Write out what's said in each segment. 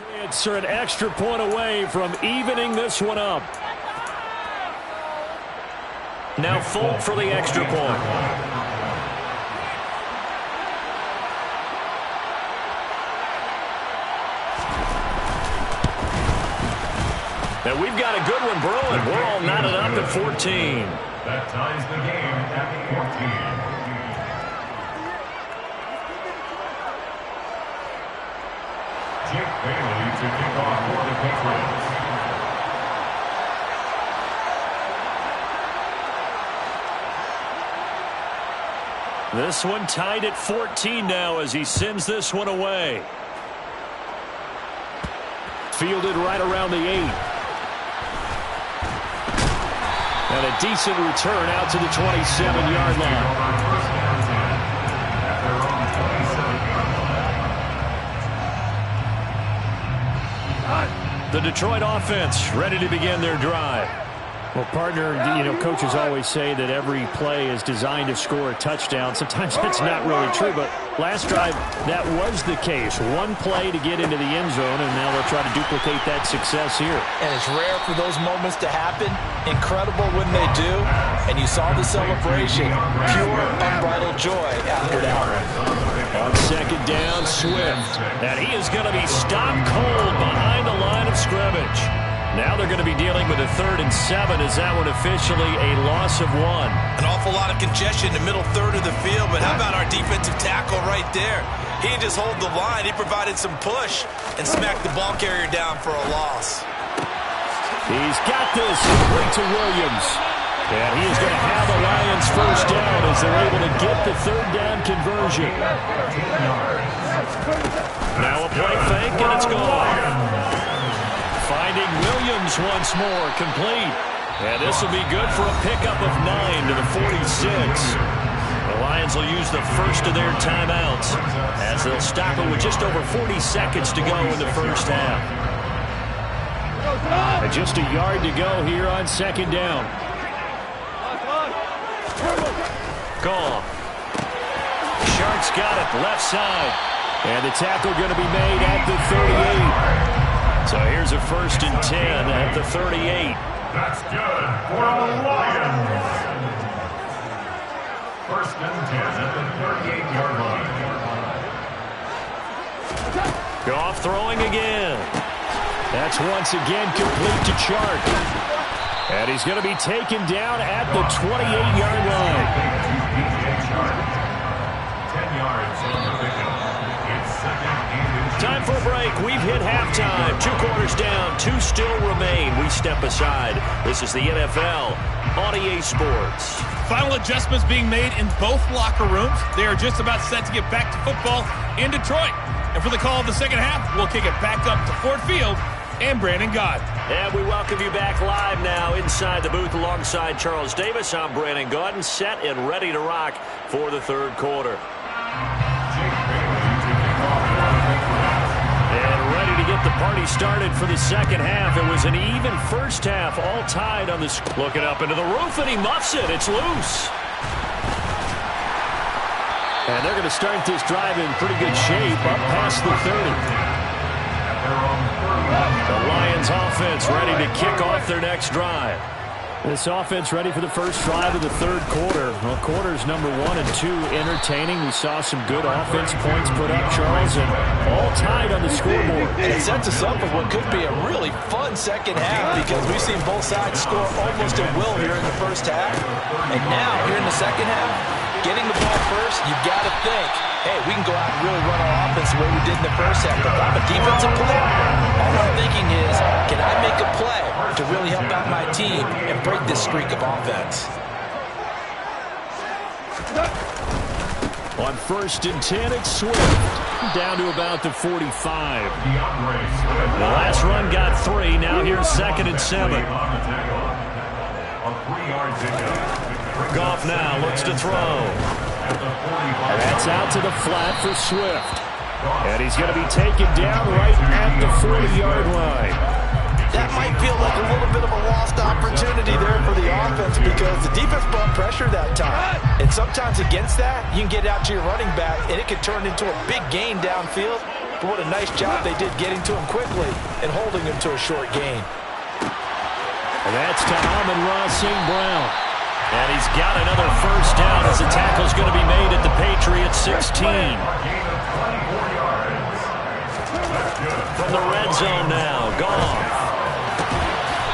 Patriots are an extra point away from evening this one up. Now Folk for the extra point. And we've got a good one brewing. We're all knotted up at 14. That ties the game at 14. Jake Bailey to kick off for the Patriots. This one tied at 14 now as he sends this one away. Fielded right around the 8. And a decent return out to the 27-yard line. The Detroit offense ready to begin their drive. Well, partner, coaches always say that every play is designed to score a touchdown. Sometimes that's not really true, but last drive, that was the case. One play to get into the end zone, and now they'll try to duplicate that success here. And it's rare for those moments to happen. Incredible when they do. And you saw the celebration. Pure, unbridled joy after that. On second down, Swift. And he is going to be stopped cold behind the line of scrimmage. Now they're going to be dealing with a 3rd and 7. Is that one officially a loss of 1? An awful lot of congestion in the middle third of the field, but how about our defensive tackle right there? He didn't just hold the line. He provided some push and smacked the ball carrier down for a loss. He's got this complete to Williams. And he is going to have the Lions first down as they're able to get the 3rd down conversion. Now a play fake, and it's gone. Finding Williams once more, complete. And this will be good for a pickup of 9 to the 46. The Lions will use the first of their timeouts as they'll stop it with just over 40 seconds to go in the first half. And just a yard to go here on second down. Goal. Sharks got it, left side. And the tackle going to be made at the 38. So here's a 1st and 10 at the 38. That's good for the Lions. 1st and 10 at the 38-yard line. Goff throwing again. That's once again complete to Chark. And he's going to be taken down at the 28-yard line. 10 yards on the pickup. It's 2nd and 2. Time for a break. We've hit halftime. 2 quarters down. 2 still remain. We step aside. This is the NFL on EA Sports. Final adjustments being made in both locker rooms. They are just about set to get back to football in Detroit. And for the call of the second half, we'll kick it back up to Ford Field and Brandon Gott. And we welcome you back live now inside the booth alongside Charles Davis. I'm Brandon Gott, set and ready to rock for the 3rd quarter. And ready to get the party started for the second half. It was an even first half, all tied on this. Looking up into the roof, and he muffs it. It's loose. And they're going to start this drive in pretty good shape up past the 30. The Lions offense ready to kick off their next drive. This offense ready for the first drive of the 3rd quarter. Well, quarters number 1 and 2 entertaining. We saw some good offense points put up, Charles, and all tied on the scoreboard. And it sets us up for what could be a really fun second half because we've seen both sides score almost at will here in the first half. And now, here in the second half, getting the ball first, you've got to think, hey, we can go out and really run our offense the way we did in the first half. But if I'm a defensive player, all I'm thinking is, can I make a play to really help out my team and break this streak of offense? On 1st and 10, it's Swift. Down to about the 45. The last run got 3. Now here's 2nd and 7. Goff now looks to throw. That's out to the flat for Swift. And he's going to be taken down right at the 40-yard line. That might feel like a little bit of a lost opportunity there for the offense because the defense brought pressure that time. And sometimes against that, you can get out to your running back, and it can turn into a big gain downfield. but what a nice job they did getting to him quickly and holding him to a short gain. And that's to Amon-Ra St. Brown. And he's got another first down as the tackle's going to be made at the Patriots 16. From the red zone now, Goff.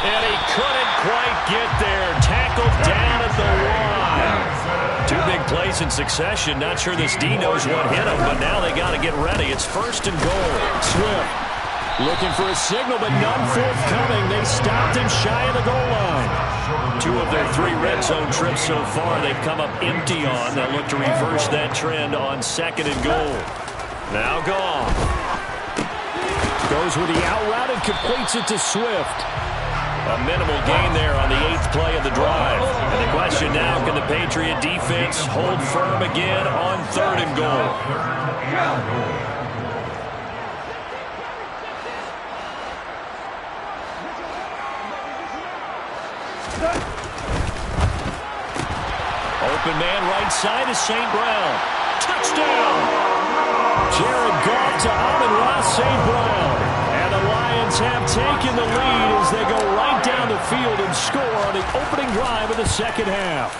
And he couldn't quite get there. Tackled down at the line. Two big plays in succession. Not sure this D knows what hit him, but now they got to get ready. It's first and goal. Swift looking for a signal, but none forthcoming. They stopped him shy of the goal line. Two of their three red zone trips so far, they've come up empty on. They'll look to reverse that trend on second and goal. Now Goff. Goes with the out route and completes it to Swift. A minimal gain there on the 8th play of the drive. And the question now, can the Patriot defense hold firm again on third and goal? Open man right side is St. Brown. Touchdown! Jared Goff to Amon-Ra St. Brown. And the Lions have taken the lead as they go right down the field and score on the opening drive of the second half.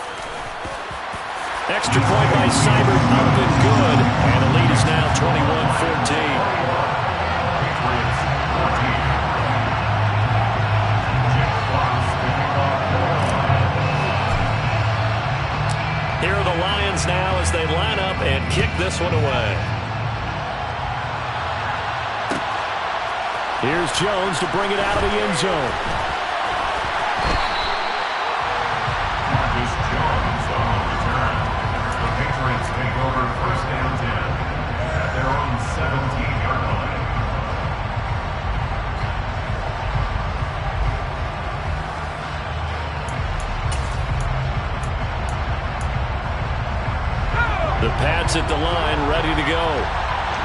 Extra point by Seibert up and good. And the lead is now 21-14. Here are the Lions now as they line up and kick this one away. Here's Jones to bring it out of the end zone. Marcus Jones on the return. The Patriots take over first and 10 at their own 17-yard line. The Pats at the line, ready to go.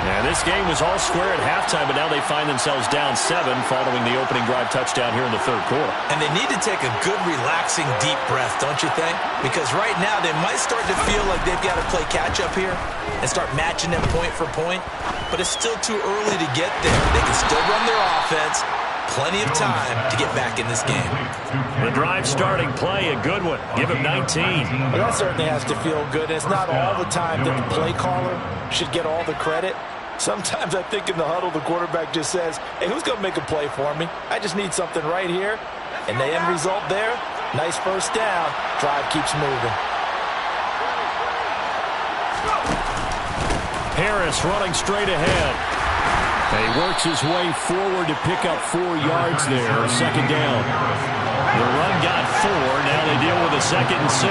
And this game was all square at halftime, but now they find themselves down 7 following the opening drive touchdown here in the third quarter. And they need to take a good, relaxing, deep breath, don't you think? Because right now they might start to feel like they've got to play catch-up here and start matching them point for point. But it's still too early to get there. They can still run their offense. Plenty of time to get back in this game. The drive starting play, a good one. Give him 19. Well, that certainly has to feel good. It's not all the time that the play caller should get all the credit. Sometimes I think in the huddle, the quarterback just says, hey, who's going to make a play for me? I just need something right here. And the end result there, nice first down. Drive keeps moving. Harris running straight ahead. And he works his way forward to pick up 4 yards there, second down. The run got 4. Now they deal with a 2nd and 6.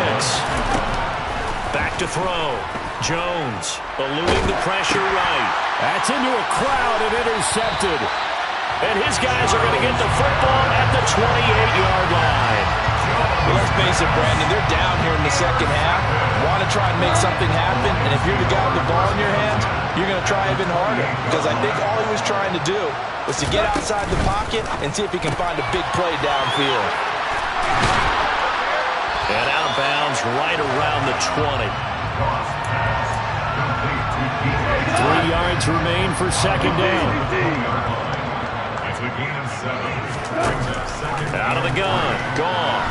Back to throw. Jones eluding the pressure right. That's into a crowd and intercepted. And his guys are going to get the football at the 28-yard line. Well, let's face it, Brandon, they're down here in the second half. Want to try and make something happen, and if you're the guy with the ball in your hands, you're going to try even harder. Because I think all he was trying to do was to get outside the pocket and see if he can find a big play downfield. And out of bounds right around the 20. 3 yards remain for second down. It's a gain of 7. Out of the gun, Goff.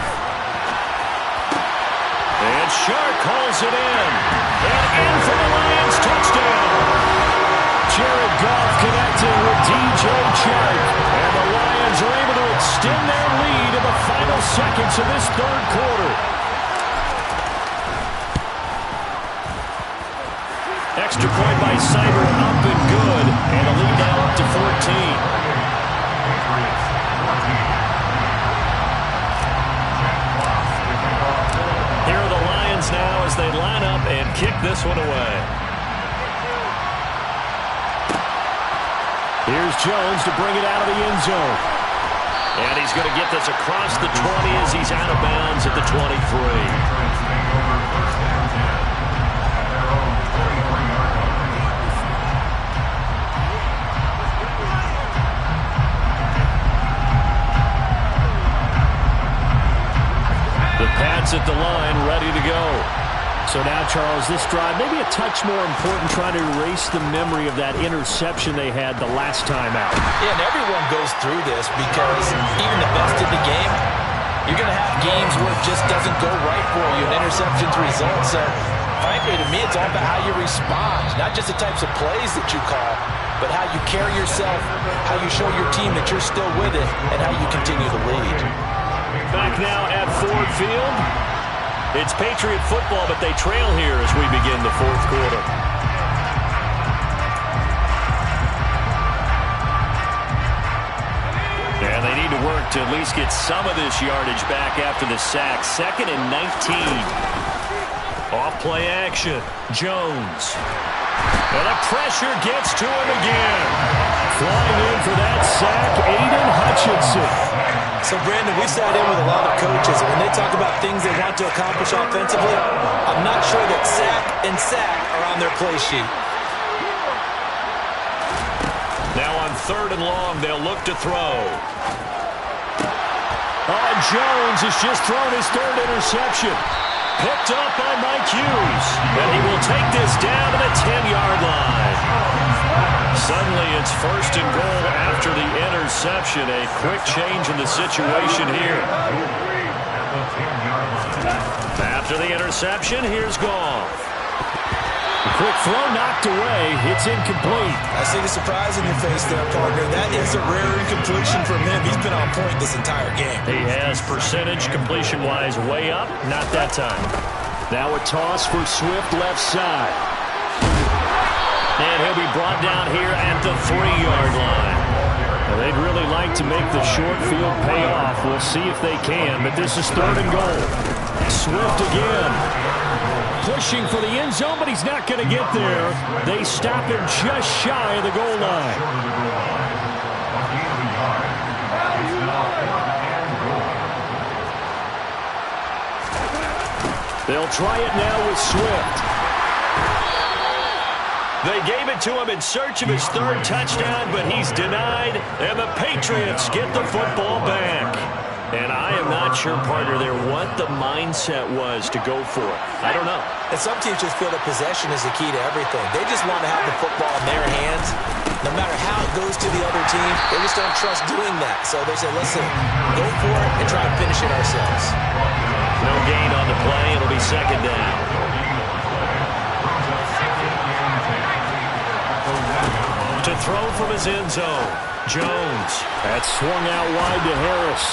And Shark calls it in. And in for the Lions, touchdown. Jared Goff connecting with DJ Chark. And the Lions are able to extend their lead in the final seconds of this third quarter. Extra point by Seibert, up and good. And a lead now up to 14. Here are the Lions now as they line up and kick this one away. Here's Jones to bring it out of the end zone. And he's going to get this across the 20 as he's out of bounds at the 23. Pats at the line, ready to go. So now, Charles, this drive maybe a touch more important, trying to erase the memory of that interception they had the last time out. Yeah, and everyone goes through this because even the best in the game, you're going to have games where it just doesn't go right for you, and interceptions result. So, frankly, to me, it's all about how you respond, not just the types of plays that you call, but how you carry yourself, how you show your team that you're still with it, and how you continue to lead. Back now at Ford Field. It's Patriot football, but they trail here as we begin the fourth quarter. And they need to work to at least get some of this yardage back after the sack. 2nd and 19. Off play action. Jones. And the pressure gets to him again. Flying in for that sack, Aiden Hutchinson. So, Brandon, we sat in with a lot of coaches, and when they talk about things they want to accomplish offensively, I'm not sure that sack and sack are on their play sheet. Now on 3rd and long, they'll look to throw. Oh, Jones has just thrown his 3rd interception. Picked up by Mike Hughes. And he will take this down to the 10-yard line. Suddenly it's 1st and goal after the interception. A quick change in the situation here. After the interception, here's Goff. Quick throw knocked away. It's incomplete. I see the surprise in your face there, partner. That is a rare incompletion from him. He's been on point this entire game. He has percentage completion-wise way up. Not that time. Now a toss for Swift left side. And he'll be brought down here at the 3-yard line. Well, they'd really like to make the short field pay off. We'll see if they can, but this is 3rd and goal. Swift again. Pushing for the end zone, but he's not going to get there. They stop him just shy of the goal line. They'll try it now with Swift. They gave it to him in search of his 3rd touchdown, but he's denied, and the Patriots get the football back. And I am not sure, partner, there what the mindset was to go for it. I don't know. And some teams just feel that possession is the key to everything. They just want to have the football in their hands. No matter how it goes to the other team, they just don't trust doing that. So they say, listen, go for it and try to finish it ourselves. No gain on the play. It'll be 2nd down. To throw from his end zone, Jones. That swung out wide to Harris.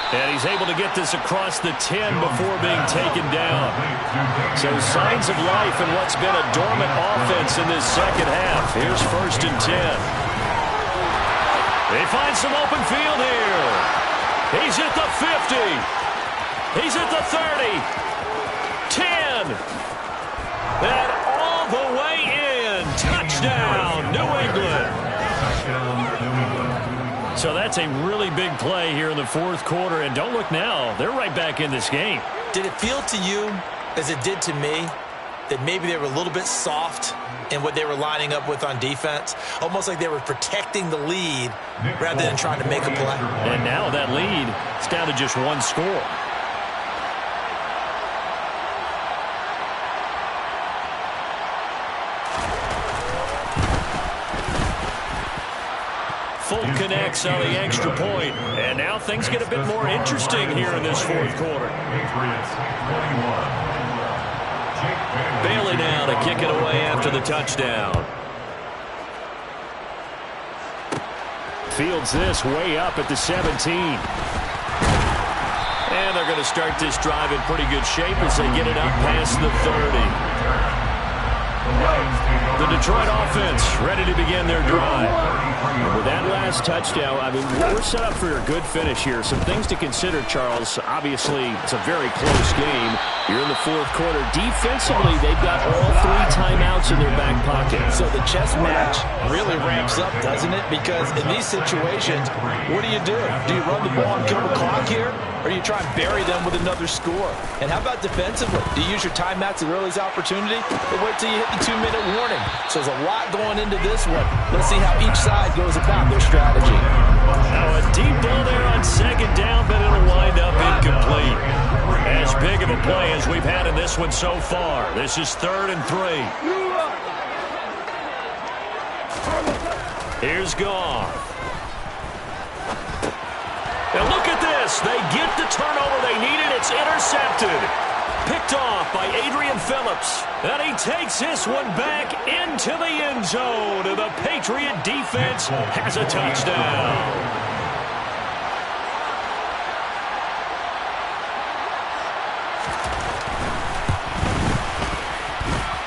And he's able to get this across the 10 before being taken down. So signs of life in what's been a dormant offense in this 2nd half. Here's 1st and 10. They find some open field here. He's at the 50. He's at the 30. 10. And all the way in. Touchdown, New England. So that's a really big play here in the 4th quarter. And don't look now. They're right back in this game. Did it feel to you, as it did to me, that maybe they were a little bit soft in what they were lining up with on defense? Almost like they were protecting the lead rather than trying to make a play. And now that lead is down to just 1 score. Full connects on the extra point. And now things get a bit more interesting here in this 4th quarter. Bailey now to kick it away after the touchdown. Fields this way up at the 17. And they're going to start this drive in pretty good shape as they get it up past the 30. The Detroit offense ready to begin their drive. With that last touchdown, I mean, we're set up for a good finish here. Some things to consider, Charles. Obviously, it's a very close game. You're in the 4th quarter. Defensively, they've got all 3 timeouts in their back pocket. So the chess match really ramps up, doesn't it? Because in these situations, what do you do? Do you run the ball and kill the clock here? Or do you try and bury them with another score? And how about defensively? Do you use your timeouts at early's opportunity? Or wait till you hit the 2-minute warning? So there's a lot going into this one. Let's see how each side goes about their strategy. Now a deep ball there on 2nd down, but it'll wind up incomplete. As big of a the play as we've had in this one so far. This is 3rd and 3. Here's Goff. And look at this. They get the turnover they needed. It's intercepted. Picked off by Adrian Phillips. And he takes this one back into the end zone. And the Patriot defense has a touchdown.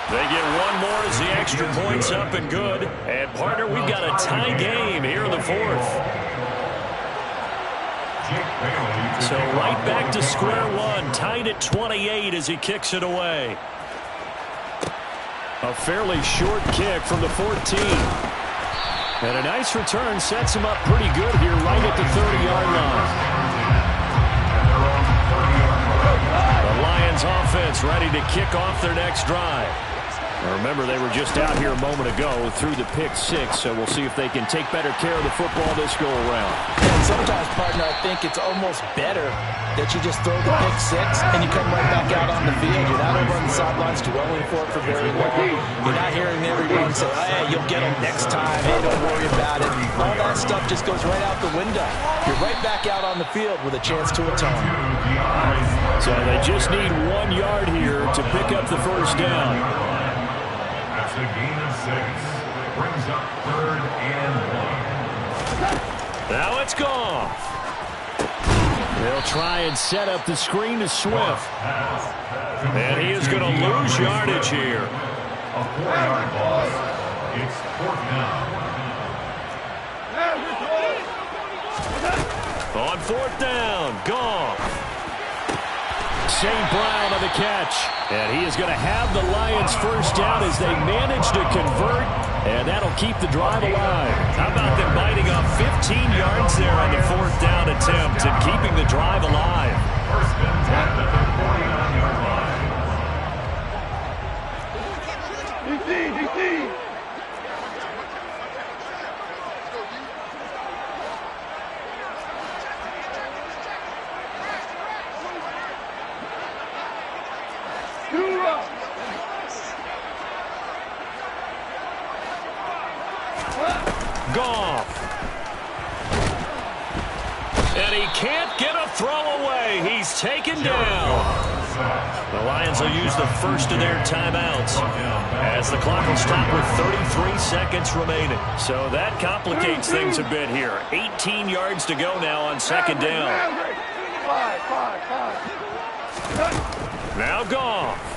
They get one more as the extra point's up and good. And, partner, we've got a tie game here in the 4th. So right back to square one, tied at 28 as he kicks it away. A fairly short kick from the 14. And a nice return sets him up pretty good here right at the 30-yard line. The Lions offense ready to kick off their next drive. Remember, they were just out here a moment ago through the pick 6, so we'll see if they can take better care of the football this go-around. And sometimes, partner, I think it's almost better that you just throw the pick 6 and you come right back out on the field. You're not over on the sidelines dwelling for it for very long. You're not hearing everyone say, hey, you'll get them next time. Hey, don't worry about it. All that stuff just goes right out the window. You're right back out on the field with a chance to atone. So they just need 1 yard here to pick up the first down. That's a gain of 6. Brings up 3rd and 1. Now it's Goff. They'll try and set up the screen to Swift. And he is going to lose yardage here. A 4-yard loss. It's 4th down. On 4th down, Goff. St. Brown on the catch. And he is going to have the Lions first down as they manage to convert. And that'll keep the drive alive. How about them biting off 15 yards there on the 4th down attempt and keeping the drive alive? First and 10 at the 49-yard line. Goff. And he can't get a throw away. He's taken down. The Lions will use the first of their timeouts as the clock will stop with 33 seconds remaining. So that complicates things a bit here. 18 yards to go now on 2nd down. Now Goff.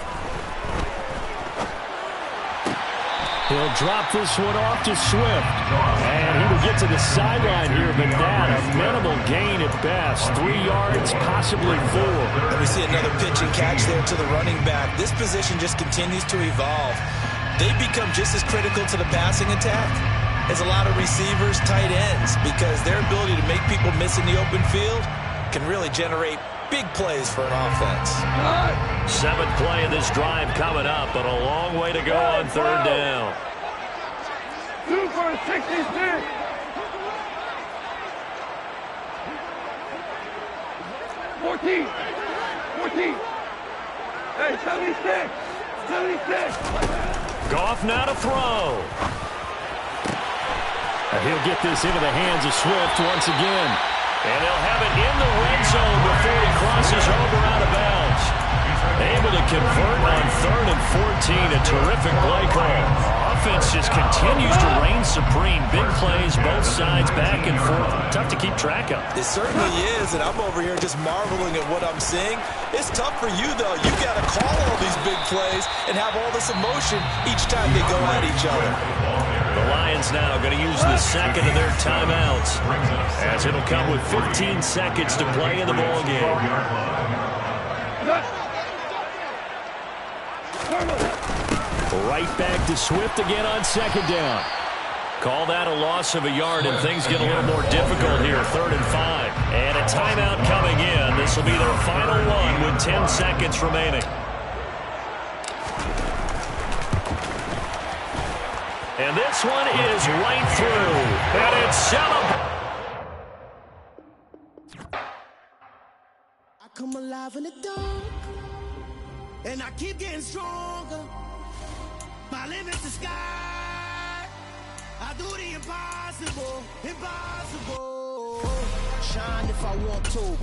He'll drop this one off to Swift. And he will get to the sideline here, but that a minimal gain at best. 3 yards, possibly 4. And we see another pitch and catch there to the running back. This position just continues to evolve. They become just as critical to the passing attack as a lot of receivers, tight ends, because their ability to make people miss in the open field can really generate big plays for an offense. 7th play of this drive coming up, but a long way to go on 3rd down. 2 for 66. 14. Hey, 76. Goff now to throw. And he'll get this into the hands of Swift once again. And they'll have it in the red zone before he crosses over out of bounds. Able to convert on 3rd and 14. A terrific play call. Offense just continues to reign supreme. Big plays, both sides, back and forth. Tough to keep track of. It certainly is, and I'm over here just marveling at what I'm seeing. It's tough for you, though. You got to call all these big plays and have all this emotion each time they go at each other. The Lions now going to use the 2nd of their timeouts, as it'll come with 15 seconds to play in the ballgame. Right back to Swift again on 2nd down. Call that a loss of a yard, and things get a little more difficult here. 3rd and 5. And a timeout coming in. This will be their final one with 10 seconds remaining. And this one is right through. And it's celebrated. I come alive in the dark. and I keep getting stronger. My limit's the sky. I do the impossible, impossible. Shine if I want to.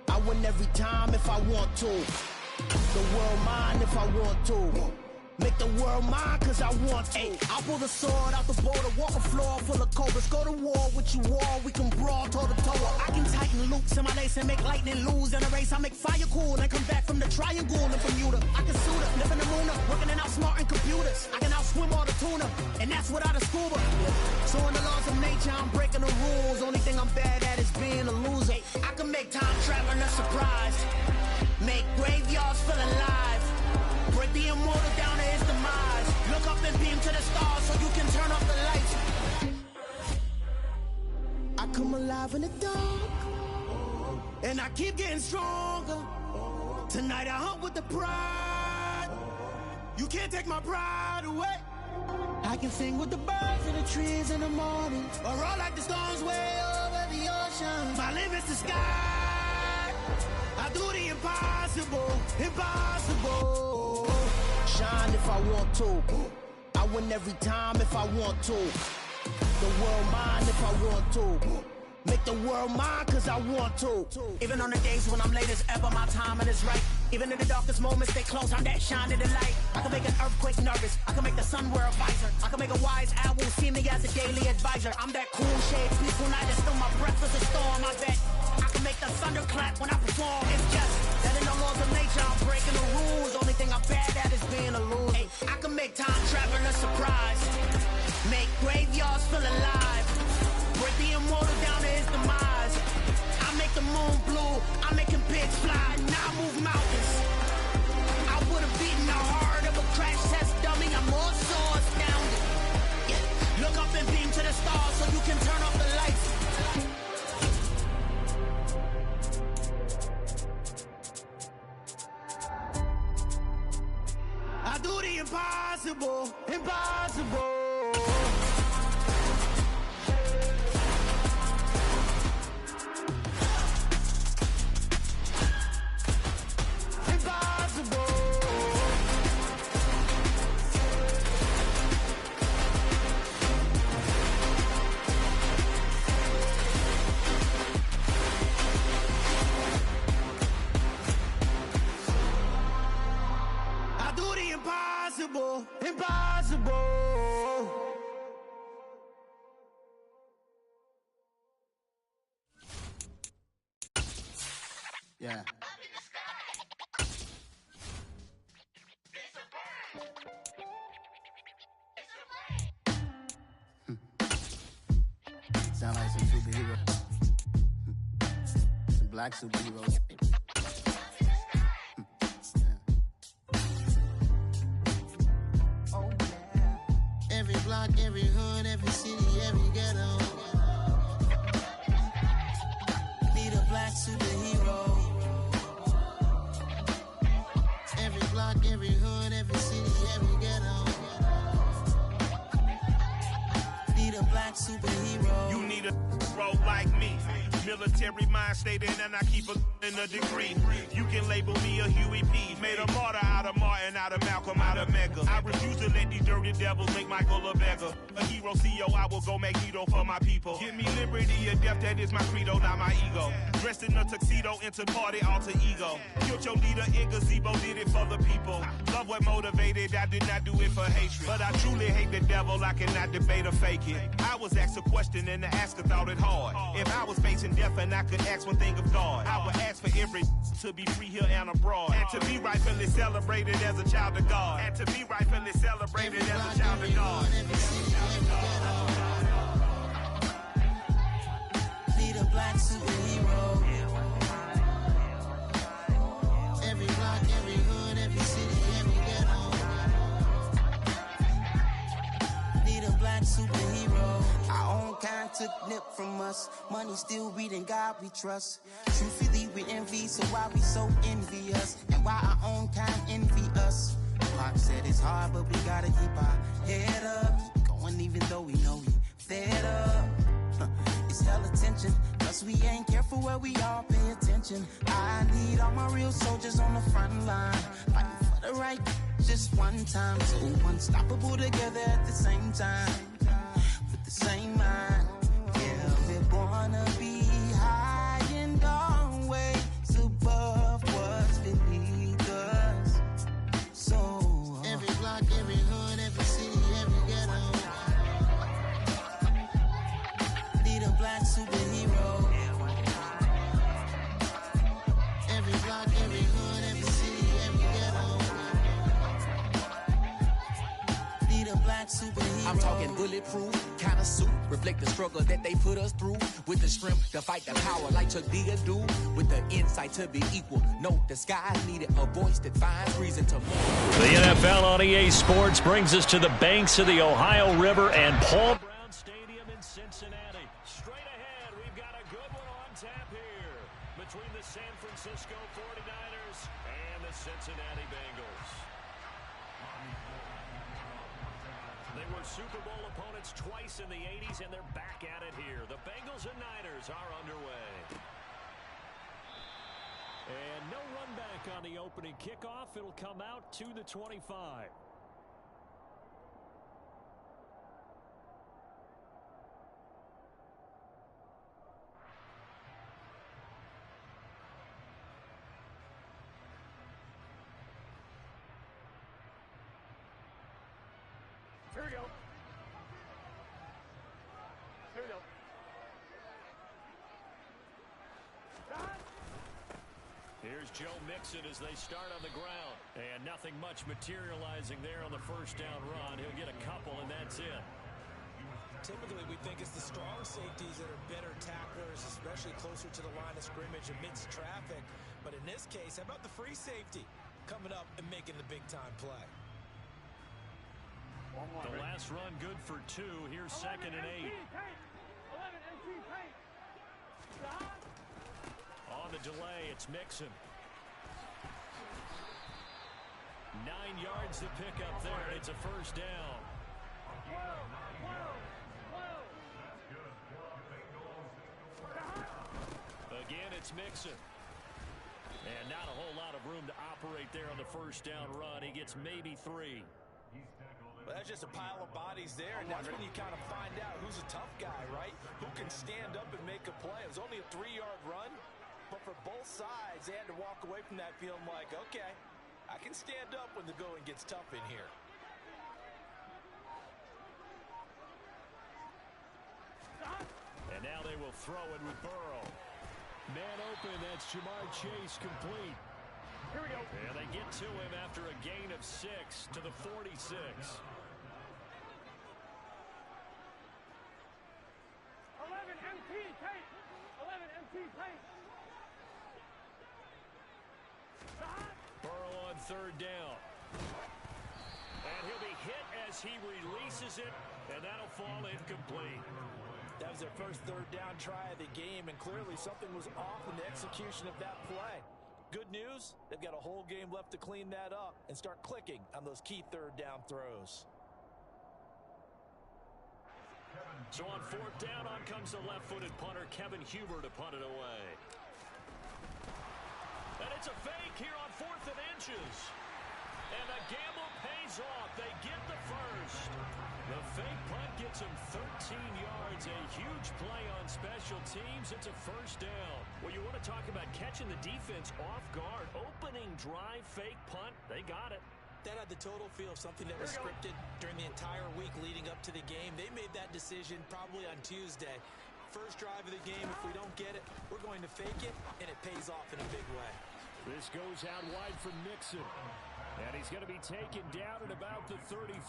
I win every time if I want to. The world mine if I want to. Make the world mine cause I want to. Ay, I'll pull the sword out the border, walk a floor full of cobras. Go to war with you all, we can brawl toe to toe. I can tighten loops in my lace and make lightning lose in a race. I make fire cool and come back from the triangle in Bermuda. I can suit up, live in the moon up, working and outsmarting computers. I can outswim all the tuna, and that's without a scuba. So in the laws of nature, I'm breaking the rules. Only thing I'm bad at is being a loser. I can make time traveling a surprise. Make graveyards feel alive. Break the immortal down to his demise. Look up and beam to the stars so you can turn off the lights. I come alive in the dark, and I keep getting stronger. Tonight I hunt with the pride. You can't take my pride away. I can sing with the birds and the trees in the morning, or roll like the storms way over the ocean. My limit's the sky. I do the impossible, impossible. Shine if I want to. I win every time if I want to. The world mine if I want to. Make the world mine cause I want to. Even on the days when I'm late as ever, my timing is right. Even in the darkest moments, stay close, I'm that shining the light. I can make an earthquake nervous, I can make the sun wear a visor. I can make a wise owl see me as a daily advisor. I'm that cool shade, peaceful night, and still my breath is a storm. I bet I can make the thunder clap when I perform. It's just that in the laws of nature, I'm breaking the rules. Only thing I'm bad at is being a loser. Hey, I can make time traveling a surprise. Make graveyards feel alive. Break the immortal down to his demise. I make the moon blue, I'm making pigs fly. Now I move mountains. I would have beaten the heart of a crash test dummy. I'm more so astounded. Yeah. Look up and beam to the stars so you can turn off the lights. I do the impossible, impossible. Impossible, impossible. Yeah. Sound like some superheroes. Some black superheroes. Every block, every hood, every city, every ghetto. Need a black superhero. Every block, every hood, every city, every ghetto. Need a black superhero. You need a hero like me. Military mind stated, and I keep in a degree. You can label me a Huey P. Made a martyr out of Martin, out of Malcolm, out of Mega. I refuse to let these dirty devils make Michael a beggar. A hero CEO, I will go Magneto for my people. Give me liberty or death, that is my credo, not my ego. Dressed in a tuxedo, into party, alter ego. Killed your leader in gazebo, did it for the people. Love what motivated, I did not do it for hatred. But I truly hate the devil, I cannot debate or fake it. I was asked a question and the asker thought it hard. If I was facing death and I could ask one thing of God, I would ask for every to be free here and abroad, and to be rightfully celebrated as a child of God, and to be rightfully celebrated as a child of God. Need a black superhero. Every block, every hood, every city, every ghetto. Need a black superhero. Our own kind took nip from us. Money still reading, God we trust. Truthfully we envy, so why we so envious? And why our own kind envy us? Pac said it's hard, but we gotta keep our head up. Keep going even though we know we fed up. It's hella tension, plus cause we ain't careful where we all pay attention. I need all my real soldiers on the front line, fighting for the right just one time. So unstoppable together at the same time, with the same mind. Yeah, we wanna be high and always above what's beneath us. So every block, every hood, every city, every ghetto need a black superhero. Every block, every hood, every city, every ghetto need a black superhero. I'm talking bulletproof kind of suit, reflect the struggle that they put us through, with the strength to fight the power like Chuck D do, with the insight to be equal. No disguise needed, a voice that finds reason to move. The NFL on EA Sports brings us to the banks of the Ohio River and Paul Brown Stadium in Cincinnati. Straight ahead, we've got a good one on tap here between the San Francisco 49ers and the Cincinnati Bengals. They were Super Bowl opponents twice in the 80s, and they're back at it here. The Bengals and Niners are underway. And no run back on the opening kickoff. It'll come out to the 25. Here we go. Here we go. Here's Joe Mixon as they start on the ground. And nothing much materializing there on the first down run. He'll get a couple, and that's it. Typically, we think it's the strong safeties that are better tacklers, especially closer to the line of scrimmage amidst traffic. But in this case, how about the free safety coming up and making the big-time play? The last run good for 2. Here's 2nd and 8. 11 MT paint. On the delay, it's Mixon. 9 yards to pick up there. It's a first down. Again, it's Mixon. And not a whole lot of room to operate there on the first down run. He gets maybe 3. Well, that's just a pile of bodies there, and that's when you kind of find out who's a tough guy, right? Who can stand up and make a play. It was only a 3-yard run, but for both sides, they had to walk away from that feeling like, okay, I can stand up when the going gets tough in here. And now they will throw it with Burrow. Man open, that's Jamar Chase complete. Here we go. And they get to him after a gain of 6 to the 46. 11 MT paint. 11 MT paint. Burrow on 3rd down. And he'll be hit as he releases it, and that'll fall incomplete. That was their first 3rd down try of the game, and clearly something was off in the execution of that play. Good news, they've got a whole game left to clean that up and start clicking on those key 3rd down throws. So on 4th down, on comes the left-footed punter, Kevin Huber, to punt it away. And it's a fake here on 4th and inches. And the gamble pays off. They get the first. The fake punt gets him 13 yards. A huge play on special teams. It's a first down. Well, you want to talk about catching the defense off guard. Opening drive, fake punt. They got it. That had the total feel of something that was scripted during the entire week leading up to the game. They made that decision probably on Tuesday. First drive of the game, if we don't get it, we're going to fake it, and it pays off in a big way. This goes out wide from Mixon. And he's going to be taken down at about the 33.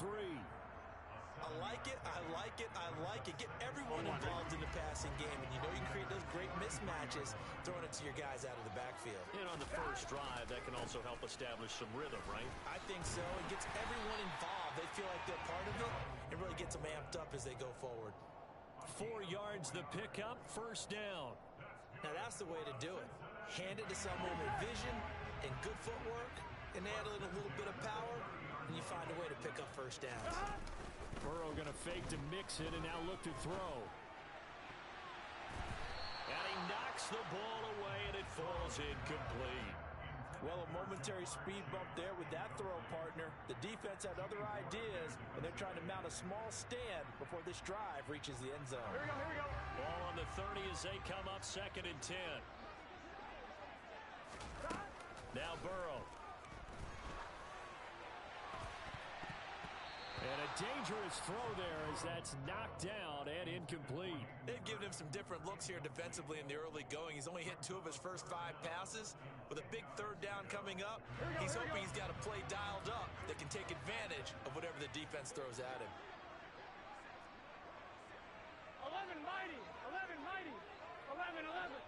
I like it, I like it, I like it. Get everyone involved in the passing game, and you know you can create those great mismatches throwing it to your guys out of the backfield. And on the first drive, that can also help establish some rhythm, right? I think so. It gets everyone involved. They feel like they're part of it. It really gets them amped up as they go forward. 4 yards the pickup, first down. Now that's the way to do it. Hand it to someone with vision and good footwork, and add in a little bit of power, and you find a way to pick up first downs. Burrow going to fake to Mixon and now look to throw. And he he knocks the ball away, and it falls incomplete. Well, a momentary speed bump there with that throw, partner. The defense had other ideas, and they're trying to mount a small stand before this drive reaches the end zone. Here we go, here we go. Ball on the 30 as they come up 2nd and 10. Now Burrow. And a dangerous throw there as that's knocked down and incomplete. They've given him some different looks here defensively in the early going. He's only hit 2 of his first 5 passes. With a big 3rd down coming up, he's hoping he's got a play dialed up that can take advantage of whatever the defense throws at him. 11 mighty, 11 mighty, 11, 11.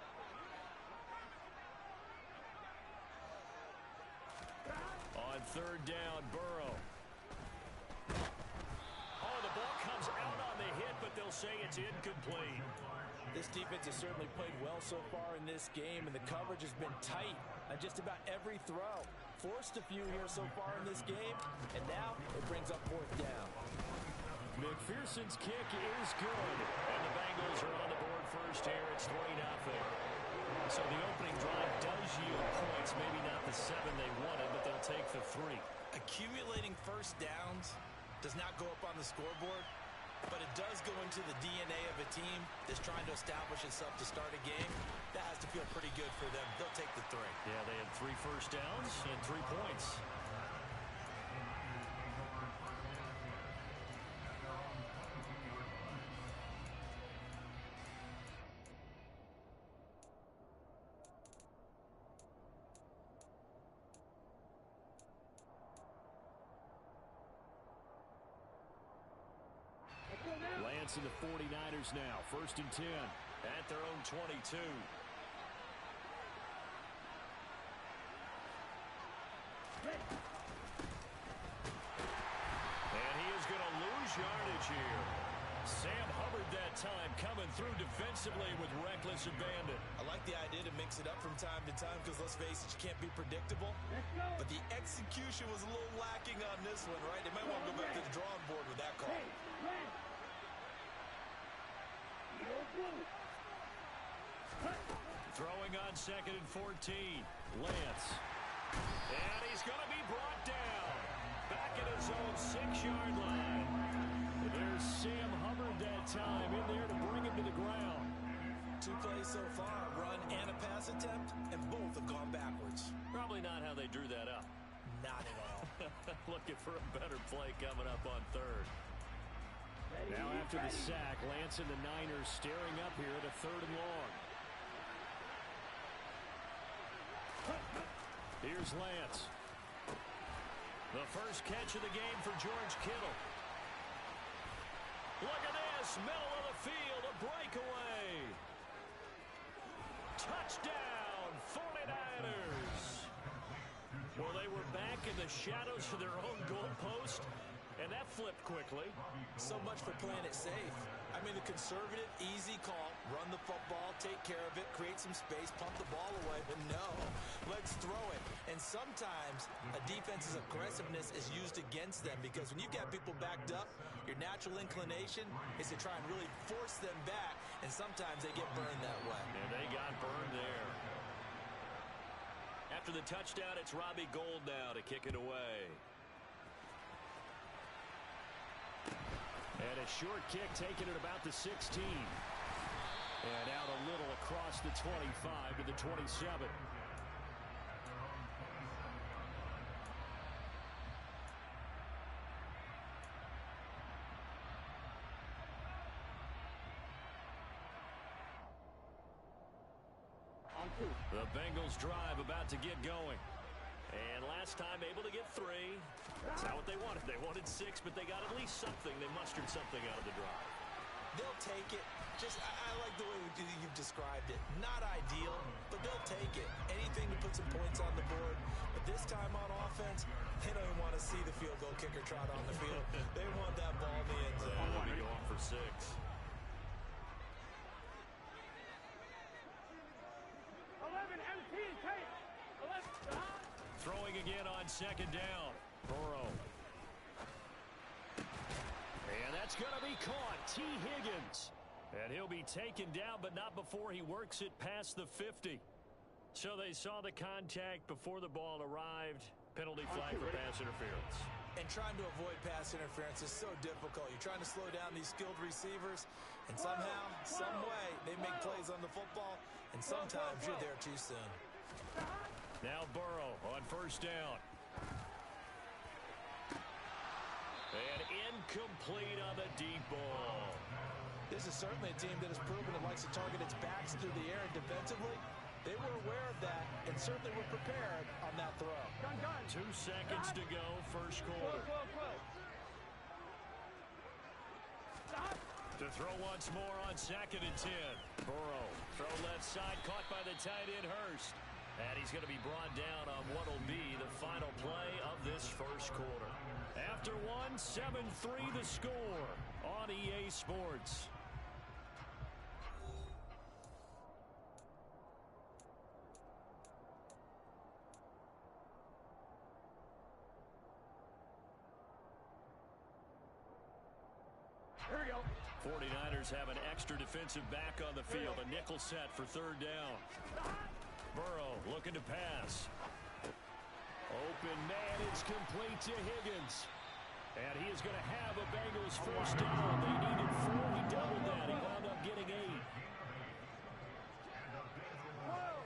On 3rd down, Burrow. Oh, the ball comes out on the hit, but they'll say it's incomplete. This defense has certainly played well so far in this game, and the coverage has been tight on just about every throw. Forced a few here so far in this game, and now it brings up 4th down. McPherson's kick is good, and the Bengals are on the board first here. It's 3-0. So the opening drive does yield points, maybe not the 7 they wanted, but they'll take the 3. Accumulating first downs does not go up on the scoreboard, but it does go into the DNA of a team that's trying to establish itself to start a game. That has to feel pretty good for them. They'll take the 3. Yeah, they had 3 first downs and 3 points. Lance and the 49ers now. 1st and 10 at their own 22. And he is going to lose yardage here. Sam Hubbard that time coming through defensively with reckless abandon. I like the idea to mix it up from time to time because, let's face it, you can't be predictable. But the execution was a little lacking on this one, right? They might want to go back to the drawing board with that call. Throwing on 2nd and 14. Lance. And he's going to be brought down. Back at his own 6-yard line. There's Sam Hubbard that time in there to bring him to the ground. 2 plays so far, a run and a pass attempt, and both have gone backwards. Probably not how they drew that up. Not at all. Looking for a better play coming up on 3rd. Now after the sack, Lance and the Niners staring up here at a 3rd and long. Here's Lance. The first catch of the game for George Kittle. Look at this, middle of the field, a breakaway. Touchdown, 49ers. Well, they were back in the shadows of their own goalpost, and that flipped quickly. So much for playing it safe. I mean, the conservative, easy call, run the football, take care of it, create some space, pump the ball away. But no, let's throw it. And sometimes a defense's aggressiveness is used against them because when you've got people backed up, your natural inclination is to try and really force them back, and sometimes they get burned that way. And they got burned there. After the touchdown, it's Robbie Gould now to kick it away. And a short kick taken at about the 16. And out a little across the 25 to the 27. The Bengals drive about to get going. And last time able to get 3. That's not what they wanted. They wanted 6, but they got at least something. They mustered something out of the drive. They'll take it. I like the way you've described it. Not ideal, but they'll take it. Anything to put some points on the board. But this time on offense, they don't even want to see the field goal kicker trot on the field. They want that ball in the end zone. They'll be going for 6. 11 MT tape. 11. Throwing again on 2nd down. Burrow. And that's going to be caught. T. Higgins. And he'll be taken down, but not before he works it past the 50. So they saw the contact before the ball arrived. Penalty flag for pass interference. And trying to avoid pass interference is so difficult. You're trying to slow down these skilled receivers, and somehow, some way, they make plays on the football, and sometimes you're there too soon. Now Burrow on first down. And incomplete on the deep ball. This is certainly a team that has proven it likes to target its backs through the air and defensively. They were aware of that and certainly were prepared on that throw. 2 seconds to go, first quarter. To throw once more on 2nd and 10. Burrow, throw left side, caught by the tight end Hurst. And he's going to be brought down on what will be the final play of this first quarter. After 1, 7-3 the score on EA Sports. Here we go. 49ers have an extra defensive back on the field. A nickel set for 3rd down. Burrow looking to pass. Open man, it's complete to Higgins. And he is going to have a Bengals first down. They needed 4. He doubled that. He wound up getting 8. Whoa.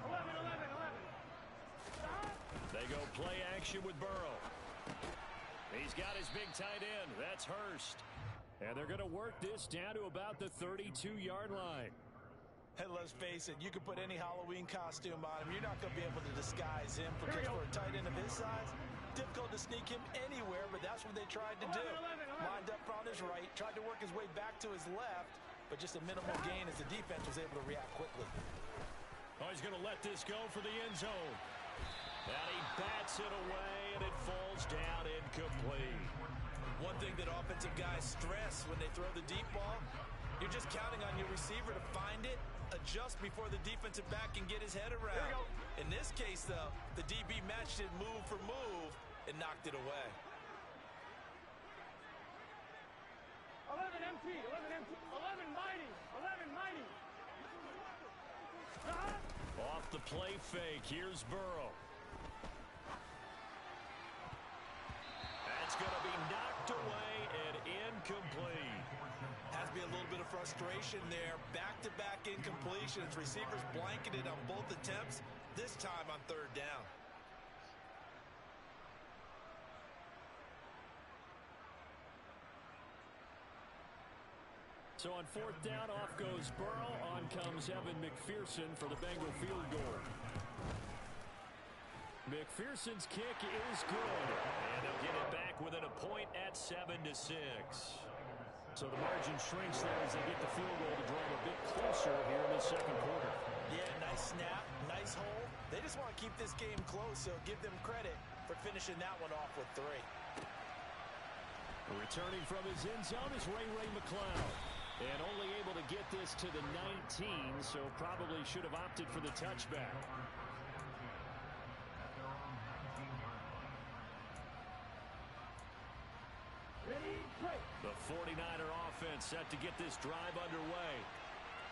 11. They go play action with Burrow. He's got his big tight end. That's Hurst. And they're going to work this down to about the 32-yard line. And let's face it, you can put any Halloween costume on him. You're not going to be able to disguise him because for a tight end of his size, difficult to sneak him anywhere, but that's what they tried to do. 11. Lined up on his right, tried to work his way back to his left, but just a minimal gain as the defense was able to react quickly. Oh, he's going to let this go for the end zone. And he bats it away, and it falls down incomplete. One thing that offensive guys stress when they throw the deep ball, you're just counting on your receiver to find it, adjust before the defensive back can get his head around. In this case, though, the DB matched it move for move and knocked it away. 11 empty. 11 mighty. Off the play fake, here's Burrow. That's going to be knocked away and incomplete. Has to be a little bit of frustration there. Back-to-back incompletions. Receivers blanketed on both attempts, this time on 3rd down. So on 4th down, off goes Burrow. On comes Evan McPherson for the Bengal field goal. McPherson's kick is good. And they'll get it back within a point at 7-6. So the margin shrinks there as they get the field goal to draw them a bit closer here in the 2nd quarter. Yeah, nice snap, nice hole. They just want to keep this game close, so give them credit for finishing that one off with 3. Returning from his end zone is Ray McCloud. And only able to get this to the 19, so probably should have opted for the touchback. The 49er offense set to get this drive underway.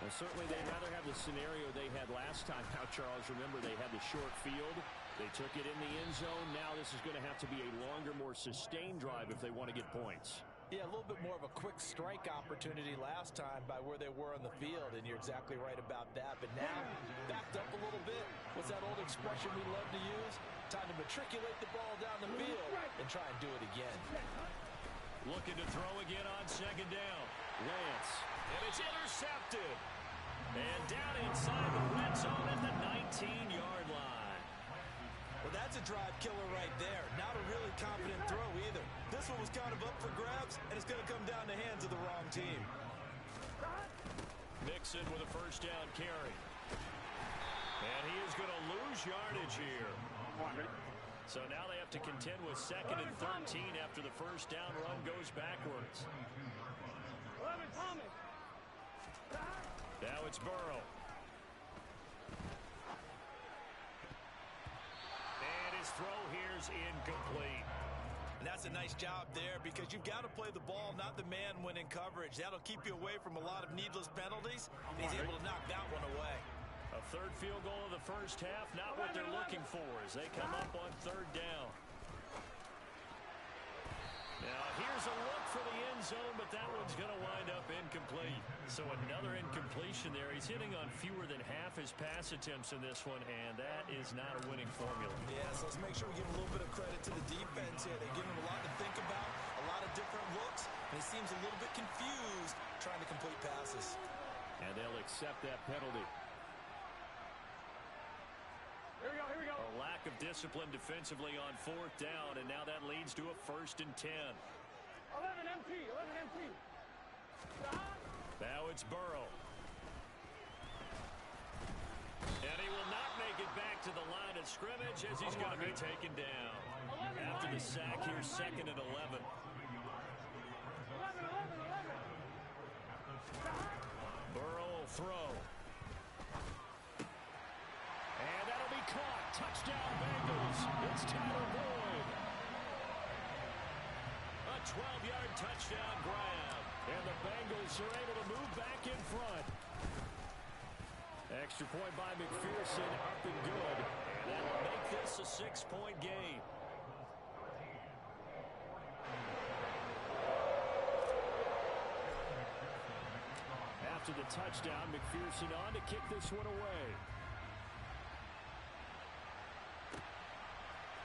Well, certainly they'd rather have the scenario they had last time out, Charles. Remember, they had the short field. They took it in the end zone. Now this is going to have to be a longer, more sustained drive if they want to get points. Yeah, a little bit more of a quick strike opportunity last time by where they were on the field, and you're exactly right about that. But now, backed up a little bit. What's that old expression we love to use? Time to matriculate the ball down the field and try and do it again. Looking to throw again on 2nd down. Lance. And it's intercepted. And down inside the red zone at the 19-yard line. Well, that's a drive killer right there. Not a really confident throw either. This one was kind of up for grabs, and it's going to come down the hands of the wrong team. Mixon with a first down carry. And he is going to lose yardage here. So now they have to contend with 2nd and 13 after the first down run goes backwards. 11 Thomas. Now it's Burrow. And his throw here's incomplete. And that's a nice job there because you've got to play the ball, not the man when in coverage. That'll keep you away from a lot of needless penalties. He's able to knock that one away. A third field goal of the first half, not what they're looking for as they come up on third down. Now, here's a look for the end zone, but that one's going to wind up incomplete. So another incompletion there. He's hitting on fewer than half his pass attempts in this one, and that is not a winning formula. Yeah, so let's make sure we give a little bit of credit to the defense here. They give him a lot to think about, a lot of different looks, and he seems a little bit confused trying to complete passes. And they'll accept that penalty. Here we go. A lack of discipline defensively on fourth down, and now that leads to a 1st and 10. 11 MT. Now it's Burrow. And he will not make it back to the line of scrimmage as he's going to be taken down. After the sack, here's 2nd and 11. 11. Burrow will throw. And that'll be caught. Touchdown, Bengals. It's Tyler Boyd. A 12-yard touchdown grab. And the Bengals are able to move back in front. Extra point by McPherson, up and good. And that'll make this a 6-point game. After the touchdown, McPherson on to kick this one away.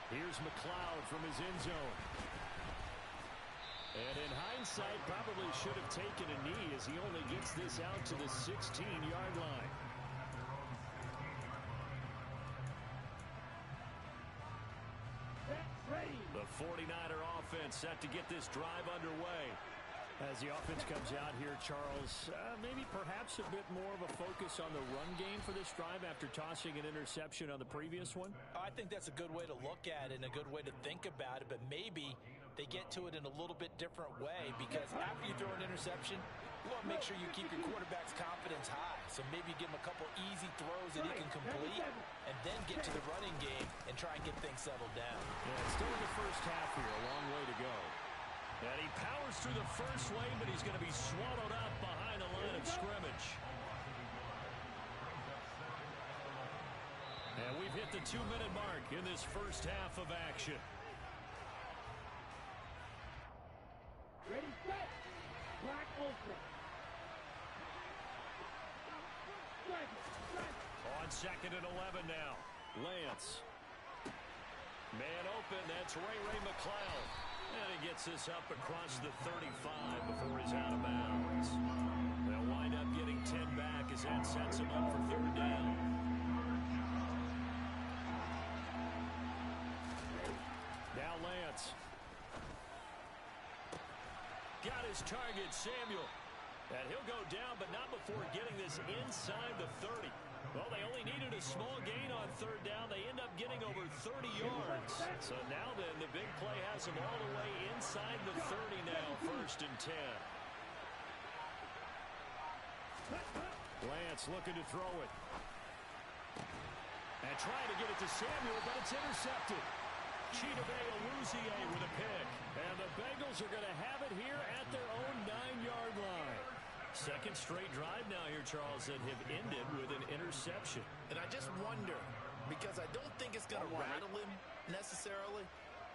Here's McLeod from his end zone. And in hindsight, probably should have taken a knee as he only gets this out to the 16-yard line. The 49er offense set to get this drive underway. As the offense comes out here, Charles, maybe perhaps a bit more of a focus on the run game for this drive after tossing an interception on the previous one? I think that's a good way to look at it and a good way to think about it, but maybe they get to it in a little bit different way because after you throw an interception, you want to make sure you keep your quarterback's confidence high. So maybe give him a couple easy throws that he can complete and then get to the running game and try and get things settled down. Yeah, still in the first half here, a long way to go. And he powers through the first lane, but he's going to be swallowed up behind the line of scrimmage. And we've hit the 2-minute mark in this first half of action. Ready, set. Black open. On 2nd and 11 now. Lance. Man open, that's Ray McLeod. And he gets this up across the 35 before he's out of bounds. They'll wind up getting 10 back as that sets him up for 3rd down. Now Lance. Got his target, Samuel. And he'll go down, but not before getting this inside the 30. Well, they only needed a small gain on 3rd down. They end up getting over 30 yards. So now then, the big play has them all the way inside the 30 now, 1st and 10. Lance looking to throw it. And trying to get it to Samuel, but it's intercepted. Chidobe Awuzie with a pick. And the Bengals are going to have it here at their own 9-yard line. 2nd straight drive now here, Charles, that have ended with an interception. And I just wonder, because I don't think it's going to rattle him necessarily,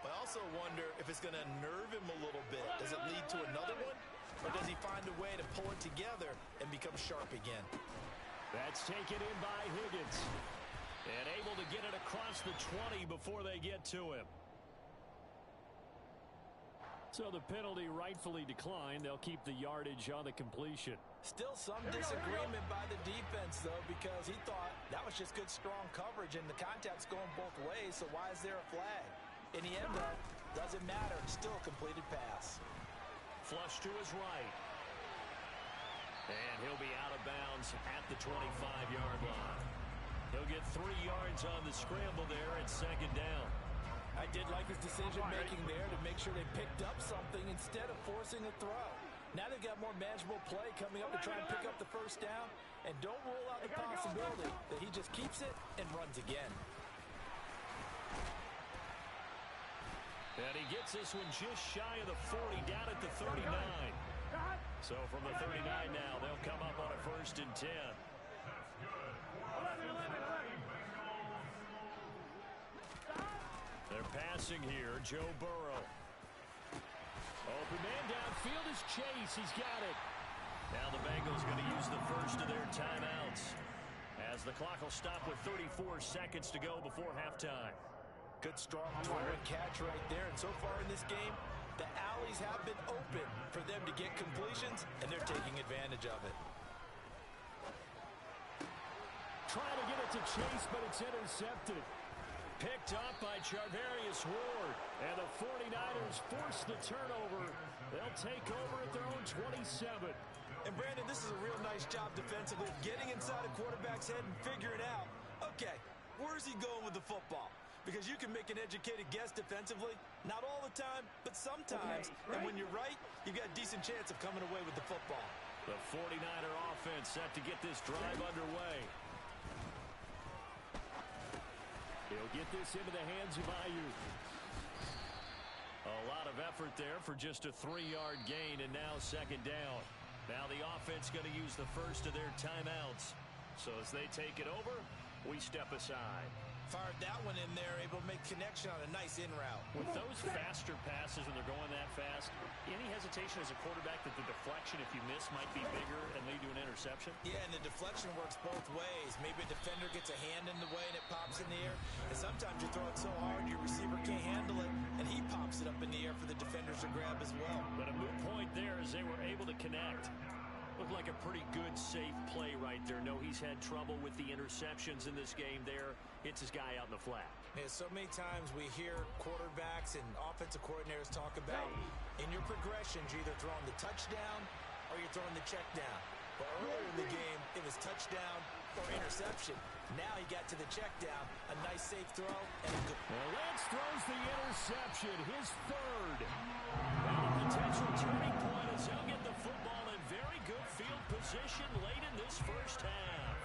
but I also wonder if it's going to nerve him a little bit. Does it lead to another one? Or does he find a way to pull it together and become sharp again? That's taken in by Higgins. And able to get it across the 20 before they get to him. So the penalty rightfully declined. They'll keep the yardage on the completion. Still some disagreement by the defense, though, because he thought that was just good, strong coverage, and the contact's going both ways, so why is there a flag? In the end, though, doesn't matter. It's still a completed pass. Flush to his right. And he'll be out of bounds at the 25-yard line. He'll get 3 yards on the scramble there at 2nd down. I did like his decision-making there to make sure they picked up something instead of forcing a throw. Now they've got more manageable play coming up to try and pick up the 1st down. And don't rule out the possibility that he just keeps it and runs again. And he gets this one just shy of the 40, down at the 39. So from the 39 now, they'll come up on a 1st and 10. That's good. 11. They're passing here. Joe Burrow. Open man downfield is Chase. He's got it. Now the Bengals going to use the first of their timeouts, as the clock will stop with 34 seconds to go before halftime. Good, strong throwing catch right there. And so far in this game, the alleys have been open for them to get completions, and they're taking advantage of it. Trying to get it to Chase, but it's intercepted. Picked up by Charvarius Ward. And the 49ers force the turnover. They'll take over at their own 27. And Brandon, this is a real nice job defensively, getting inside a quarterback's head and figuring out, okay, where's he going with the football? Because you can make an educated guess defensively, not all the time, but sometimes. Okay, and when you're right, you've got a decent chance of coming away with the football. The 49er offense set to get this drive underway. He'll get this into the hands of Ayuk. A lot of effort there for just a 3-yard gain, and now 2nd down. Now the offense going to use the first of their timeouts. So as they take it over, we step aside. Fired that one in there, able to make connection on a nice in route. With those faster passes when they're going that fast, any hesitation as a quarterback that the deflection, if you miss, might be bigger and lead to an interception? Yeah, and the deflection works both ways. Maybe a defender gets a hand in the way and it pops in the air. And sometimes you throw it so hard your receiver can't handle it, and he pops it up in the air for the defenders to grab as well. But a moot point there as they were able to connect. Looked like a pretty good, safe play right there. No, he's had trouble with the interceptions in this game there. Hits his guy out in the flat. Yeah, so many times we hear quarterbacks and offensive coordinators talk about in your progressions, you're either throwing the touchdown or you're throwing the check down. But earlier in the game, it was touchdown or interception. Now he got to the check down, a nice safe throw, and a good... Well, Lance throws the interception, his 3rd. And a potential turning point as he'll get the football in very good field position late in this first half.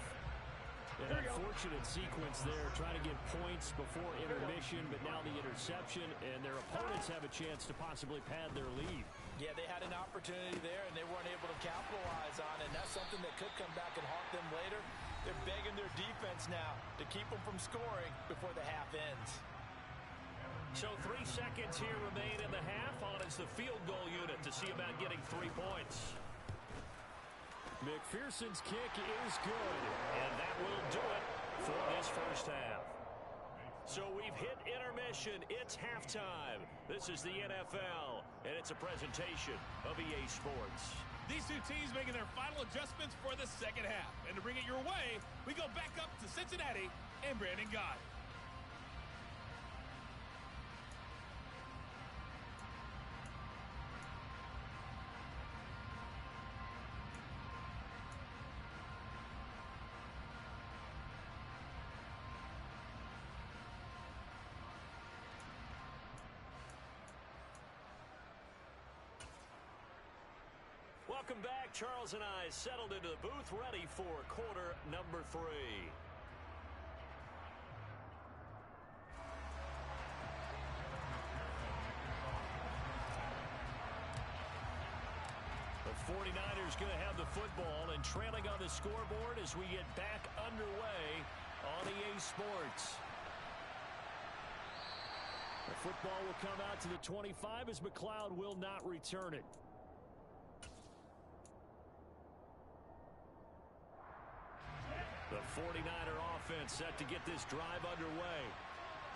An unfortunate sequence there, trying to get points before intermission, but now the interception, and their opponents have a chance to possibly pad their lead. Yeah, they had an opportunity there, and they weren't able to capitalize on it, and that's something that could come back and haunt them later. They're begging their defense now to keep them from scoring before the half ends. So 3 seconds here remain in the half. On is the field goal unit to see about getting 3 points. McPherson's kick is good, and that will do it for this first half. So we've hit intermission. It's halftime. This is the NFL, and it's a presentation of EA Sports. These two teams making their final adjustments for the second half. And to bring it your way, we go back up to Cincinnati and Brandon Gott. Welcome back. Charles and I settled into the booth, ready for quarter number 3. The 49ers going to have the football and trailing on the scoreboard as we get back underway on EA Sports. The football will come out to the 25 as McLeod will not return it. The 49er offense set to get this drive underway.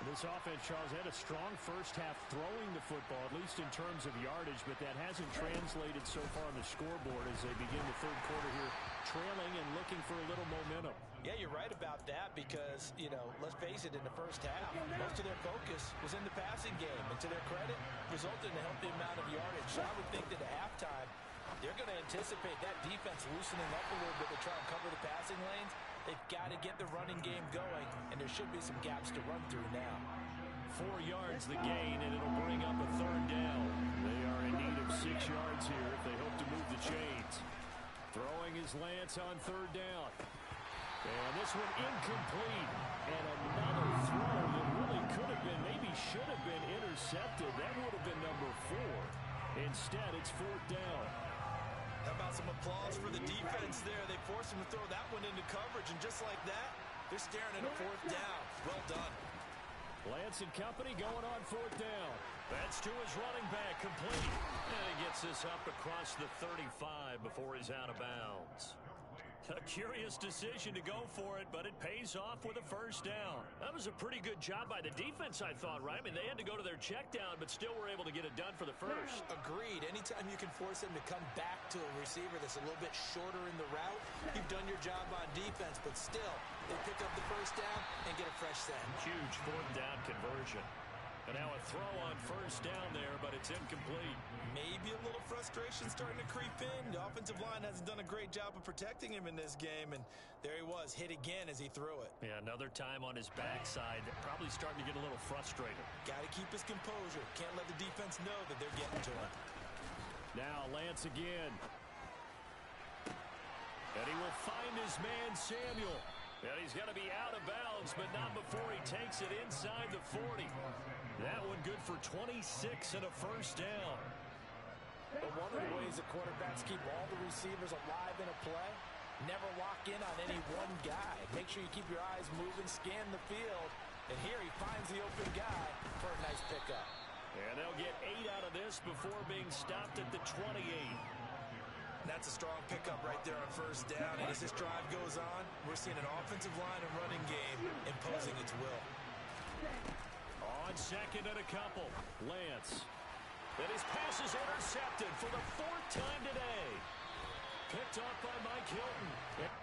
This offense, Charles, had a strong first half throwing the football, at least in terms of yardage, but that hasn't translated so far on the scoreboard as they begin the third quarter here, trailing and looking for a little momentum. Yeah, you're right about that because, you know, let's face it, in the first half, most of their focus was in the passing game. And to their credit, resulted in a healthy amount of yardage. So I would think that at halftime, they're going to anticipate that defense loosening up a little bit to try and cover the passing lanes. They've got to get the running game going, and there should be some gaps to run through now. 4 yards the gain, and it'll bring up a 3rd down. They are in need of 6 yards here if they hope to move the chains. Throwing is Lance on 3rd down. And this one incomplete. And another throw that really could have been, maybe should have been intercepted. That would have been number 4. Instead, it's 4th down. How about some applause for the defense there? They forced him to throw that one into coverage, and just like that, they're staring at a 4th down. Well done. Lance and company going on 4th down. That's to his running back, complete. And he gets this up across the 35 before he's out of bounds. A curious decision to go for it, but it pays off with a 1st down. That was a pretty good job by the defense, I thought, right? I mean, they had to go to their check down, but still were able to get it done for the 1st. Agreed. Anytime you can force them to come back to a receiver that's a little bit shorter in the route, you've done your job on defense, but still, they pick up the 1st down and get a fresh set. Huge 4th down conversion. And now a throw on 1st down there, but it's incomplete. Maybe a little frustration starting to creep in. The offensive line hasn't done a great job of protecting him in this game, and there he was, hit again as he threw it. Yeah, another time on his backside, probably starting to get a little frustrated. Got to keep his composure. Can't let the defense know that they're getting to him. Now Lance again. And he will find his man Samuel. And he's going to be out of bounds, but not before he takes it inside the 40. That one good for 26 and a 1st down. But one of the ways that quarterbacks keep all the receivers alive in a play, never lock in on any one guy. Make sure you keep your eyes moving, scan the field. And here he finds the open guy for a nice pickup. And they'll get 8 out of this before being stopped at the 28. That's a strong pickup right there on 1st down. And as this drive goes on, we're seeing an offensive line and running game imposing its will. On 2nd and a couple, Lance. And his pass is intercepted for the 4th time today. Picked off by Mike Hilton.